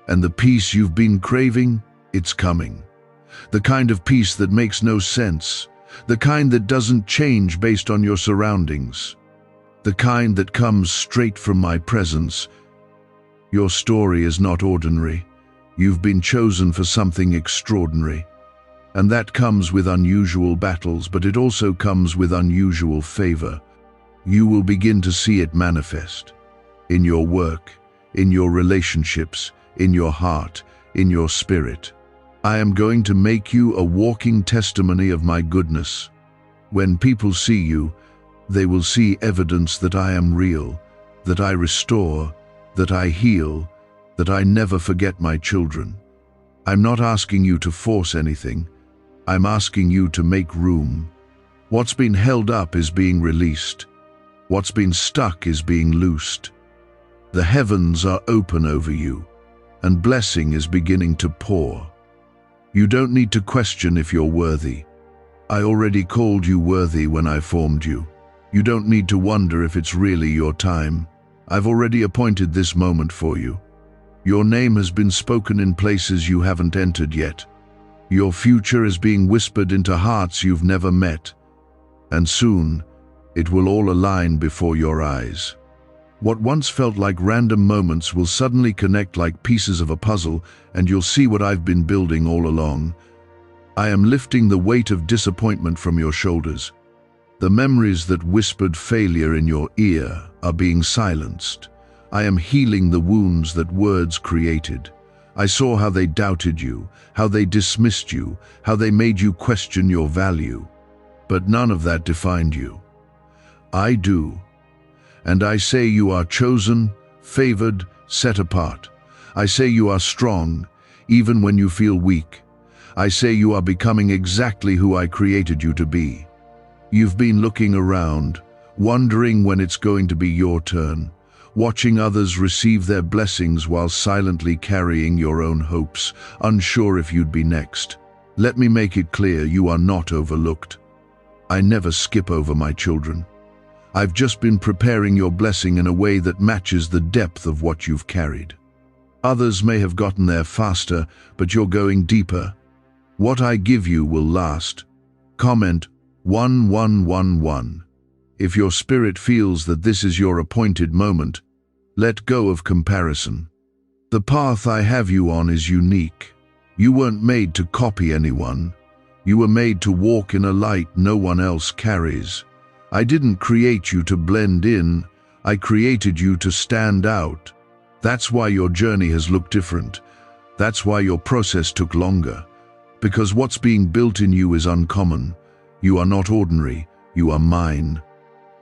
And the peace you've been craving, it's coming. The kind of peace that makes no sense. The kind that doesn't change based on your surroundings. The kind that comes straight from my presence. Your story is not ordinary. You've been chosen for something extraordinary. And that comes with unusual battles, but it also comes with unusual favor. You will begin to see it manifest. In your work, in your relationships, in your heart, in your spirit. I am going to make you a walking testimony of my goodness. When people see you, they will see evidence that I am real, that I restore, that I heal, that I never forget my children. I'm not asking you to force anything. I'm asking you to make room. What's been held up is being released. What's been stuck is being loosed. The heavens are open over you, and blessing is beginning to pour. You don't need to question if you're worthy. I already called you worthy when I formed you. You don't need to wonder if it's really your time. I've already appointed this moment for you. Your name has been spoken in places you haven't entered yet. Your future is being whispered into hearts you've never met. And soon, it will all align before your eyes. What once felt like random moments will suddenly connect like pieces of a puzzle, and you'll see what I've been building all along. I am lifting the weight of disappointment from your shoulders. The memories that whispered failure in your ear are being silenced. I am healing the wounds that words created. I saw how they doubted you, how they dismissed you, how they made you question your value. But none of that defined you. I do. And I say you are chosen, favored, set apart. I say you are strong, even when you feel weak. I say you are becoming exactly who I created you to be. You've been looking around, wondering when it's going to be your turn, watching others receive their blessings while silently carrying your own hopes, unsure if you'd be next. Let me make it clear, you are not overlooked. I never skip over my children. I've just been preparing your blessing in a way that matches the depth of what you've carried. Others may have gotten there faster, but you're going deeper. What I give you will last. Comment 1111. If your spirit feels that this is your appointed moment, let go of comparison. The path I have you on is unique. You weren't made to copy anyone. You were made to walk in a light no one else carries. I didn't create you to blend in. I created you to stand out. That's why your journey has looked different. That's why your process took longer. Because what's being built in you is uncommon. You are not ordinary. You are mine.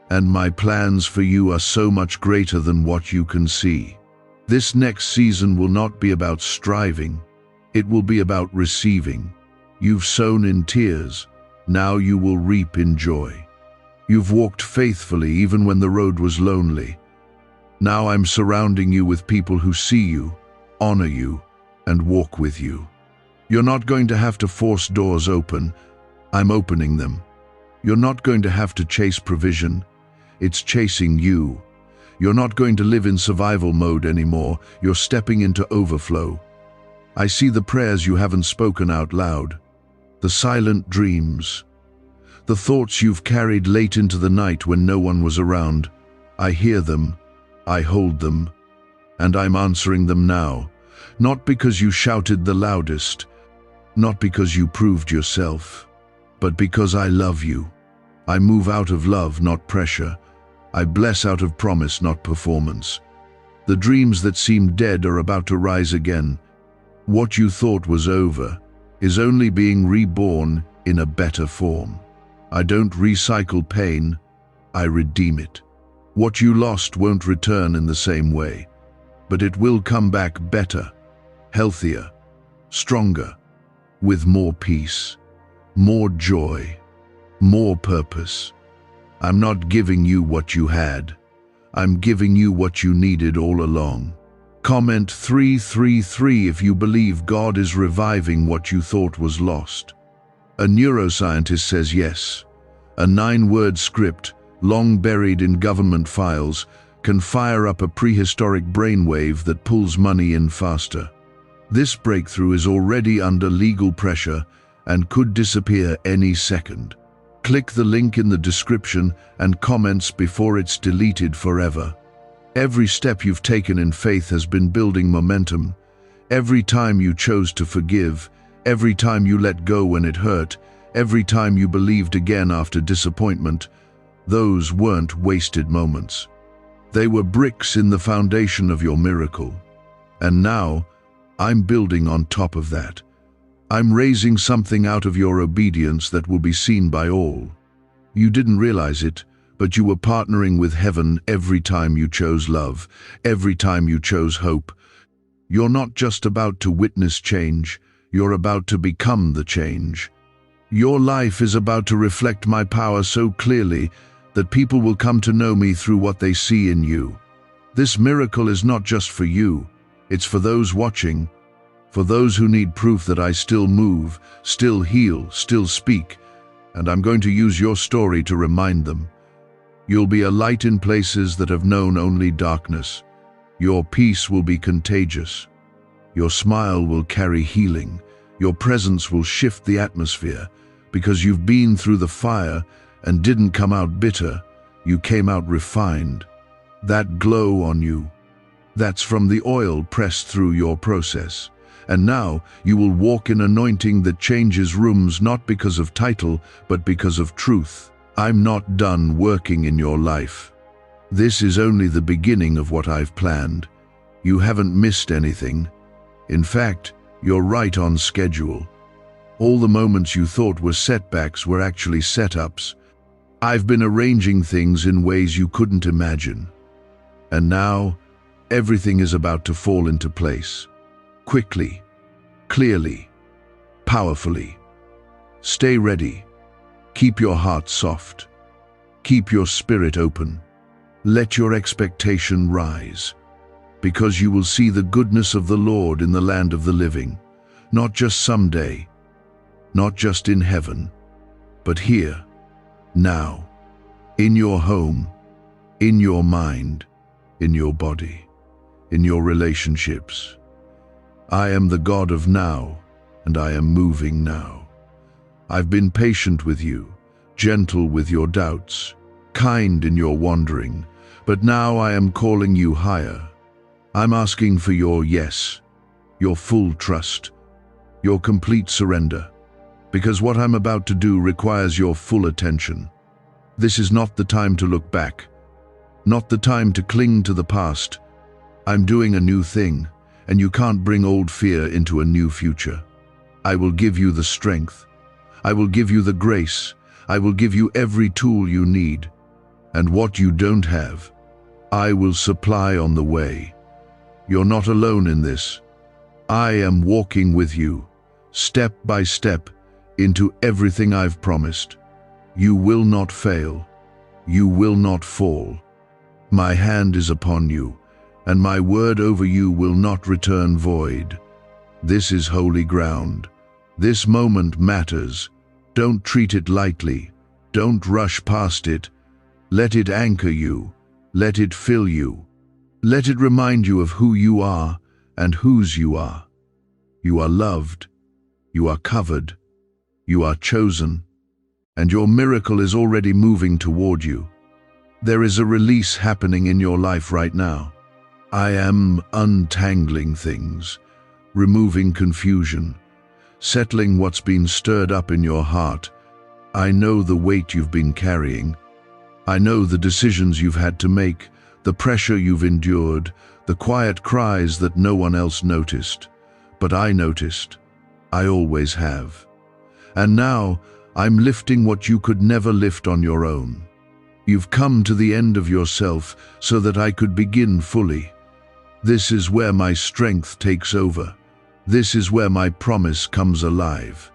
And my plans for you are so much greater than what you can see. This next season will not be about striving. It will be about receiving. You've sown in tears. Now you will reap in joy. You've walked faithfully even when the road was lonely. Now I'm surrounding you with people who see you, honor you, and walk with you. You're not going to have to force doors open. I'm opening them. You're not going to have to chase provision. It's chasing you. You're not going to live in survival mode anymore. You're stepping into overflow. I see the prayers you haven't spoken out loud, the silent dreams, the thoughts you've carried late into the night when no one was around. I hear them, I hold them, and I'm answering them now. Not because you shouted the loudest, not because you proved yourself, but because I love you. I move out of love, not pressure. I bless out of promise, not performance. The dreams that seemed dead are about to rise again. What you thought was over is only being reborn in a better form. I don't recycle pain, I redeem it. What you lost won't return in the same way, but it will come back better, healthier, stronger, with more peace, more joy, more purpose. I'm not giving you what you had. I'm giving you what you needed all along. Comment 333 if you believe God is reviving what you thought was lost. A neuroscientist says yes. A 9-word script, long buried in government files, can fire up a prehistoric brainwave that pulls money in faster. This breakthrough is already under legal pressure and could disappear any second. Click the link in the description and comments before it's deleted forever. Every step you've taken in faith has been building momentum. Every time you chose to forgive, every time you let go when it hurt, every time you believed again after disappointment, those weren't wasted moments. They were bricks in the foundation of your miracle. And now, I'm building on top of that. I'm raising something out of your obedience that will be seen by all. You didn't realize it, but you were partnering with heaven every time you chose love, every time you chose hope. You're not just about to witness change, you're about to become the change. Your life is about to reflect my power so clearly that people will come to know me through what they see in you. This miracle is not just for you, it's for those watching, for those who need proof that I still move, still heal, still speak, and I'm going to use your story to remind them. You'll be a light in places that have known only darkness. Your peace will be contagious. Your smile will carry healing. Your presence will shift the atmosphere, because you've been through the fire and didn't come out bitter, you came out refined. That glow on you, that's from the oil pressed through your process. And now you will walk in anointing that changes rooms not because of title, but because of truth. I'm not done working in your life. This is only the beginning of what I've planned. You haven't missed anything. In fact, you're right on schedule. All the moments you thought were setbacks were actually setups. I've been arranging things in ways you couldn't imagine. And now, everything is about to fall into place. Quickly, clearly, powerfully. Stay ready. Keep your heart soft. Keep your spirit open. Let your expectation rise, because you will see the goodness of the Lord in the land of the living, not just someday, not just in heaven, but here, now, in your home, in your mind, in your body, in your relationships. I am the God of now, and I am moving now. I've been patient with you, gentle with your doubts, kind in your wandering, but now I am calling you higher. I'm asking for your yes, your full trust, your complete surrender, because what I'm about to do requires your full attention. This is not the time to look back, not the time to cling to the past. I'm doing a new thing, and you can't bring old fear into a new future. I will give you the strength. I will give you the grace. I will give you every tool you need. And what you don't have, I will supply on the way. You're not alone in this. I am walking with you, step by step, into everything I've promised. You will not fail. You will not fall. My hand is upon you, and my word over you will not return void. This is holy ground. This moment matters. Don't treat it lightly. Don't rush past it. Let it anchor you. Let it fill you. Let it remind you of who you are and whose you are. You are loved. You are covered. You are chosen. And your miracle is already moving toward you. There is a release happening in your life right now. I am untangling things, removing confusion, settling what's been stirred up in your heart. I know the weight you've been carrying. I know the decisions you've had to make, the pressure you've endured, the quiet cries that no one else noticed. But I noticed. I always have. And now, I'm lifting what you could never lift on your own. You've come to the end of yourself so that I could begin fully. This is where my strength takes over. This is where my promise comes alive.